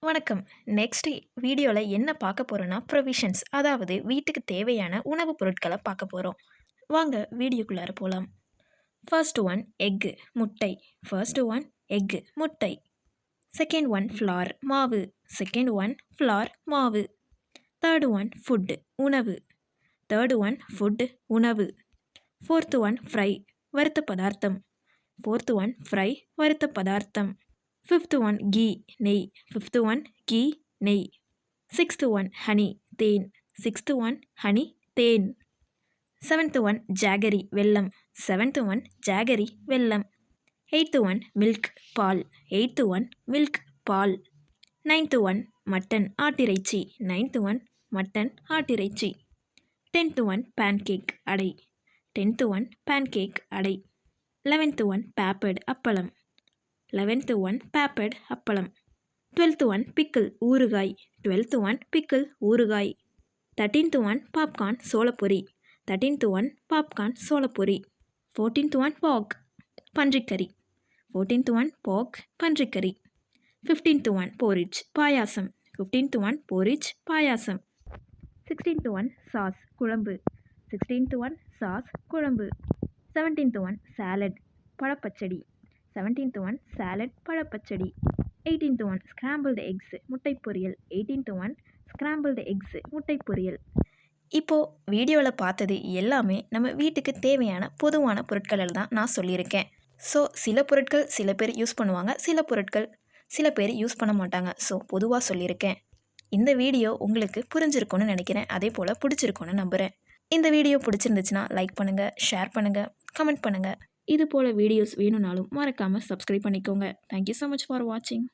வணக்கம். நெக்ஸ்ட் வீடியோவில் என்ன பார்க்க போகிறோன்னா ப்ரொவிஷன்ஸ், அதாவது வீட்டுக்கு தேவையான உணவுப் பொருட்களை பார்க்க போகிறோம். வாங்க வீடியோக்குள்ளார போகலாம். ஃபர்ஸ்ட் ஒன் எக்கு, முட்டை. ஃபர்ஸ்ட் ஒன் எக்கு, முட்டை. செகண்ட் ஒன் ஃப்ளார், மாவு. செகண்ட் ஒன் ஃப்ளார், மாவு. தேர்ட் ஒன் ஃபுட்டு, உணவு. தேர்ட் ஒன் ஃபுட்டு, உணவு. ஃபோர்த் ஒன் ஃப்ரை, வறுத்த பதார்த்தம். ஃபோர்த் ஒன் ஃப்ரை, வறுத்த பதார்த்தம். ஃபிஃப்த் ஒன் கீ, நெய். ஃபிஃப்த் ஒன் கீ, நெய். சிக்ஸ்த் ஒன் ஹனி, தேன். சிக்ஸ்த் ஒன் ஹனி, தேன். செவன்த் ஒன் ஜாகரி, வெல்லம். செவன்த் ஒன் ஜாகரி, வெல்லம். எயித்து ஒன் மில்க், பால். எயித்து ஒன் மில்க், பால். Ninth one mutton, ஆட்டிறைச்சி. Ninth one mutton, ஆட்டிறைச்சி. Tenth one pancake, அடை. Tenth one pancake, அடை. 11th one பேப்பர்டு, அப்பளம். 11th one பேப்பர்டு, அப்பளம். 12th one pickle, ஊறுகாய். 12th one pickle, ஊறுகாய். 13th one popcorn, சோளப்பொரி. 13th one popcorn, சோளப்பொரி. 14th ஒன் பாக், பன்றிக்கறி. 14th ஒன் பாக், பன்றிக்கறி. 15th ஒன் போரிட்ஜ், பாயாசம். 15th ஒன் போரிட்ஜ், பாயாசம். 16th ஒன் சாஸ், குழம்பு. 16th ஒன் சாஸ், குழம்பு. 17th ஒன் சாலட், பழப்பச்சடி. 17th ஒன் சாலட், பழப்பச்சடி. 18th ஒன் ஸ்கிராம்பிள்டு எக்ஸ், முட்டை பொரியல். 18th ஒன் ஸ்கிராம்பிள்டு எக்ஸ், முட்டை பொரியல். இப்போது வீடியோவில் பார்த்தது எல்லாமே நம்ம வீட்டுக்கு தேவையான பொதுவான பொருட்களில் தான் நான் சொல்லியிருக்கேன். ஸோ சில பொருட்கள் சில பேர் யூஸ் பண்ணுவாங்க, சில பொருட்கள் சில பேர் யூஸ் பண்ண மாட்டாங்க. ஸோ பொதுவாக சொல்லியிருக்கேன். இந்த வீடியோ உங்களுக்கு புரிஞ்சிருக்கும்னு நினைக்கிறேன். அதே போல் பிடிச்சிருக்கும்னு நம்புகிறேன். இந்த வீடியோ பிடிச்சிருந்துச்சுன்னா லைக் பண்ணுங்கள், ஷேர் பண்ணுங்கள், கமெண்ட் பண்ணுங்கள். இது போல் வீடியோஸ் வேணும்னாலும் மறக்காமல் சப்ஸ்கிரைப் பண்ணிக்கோங்க. தேங்க்யூ ஸோ மச் ஃபார் வாட்சிங்.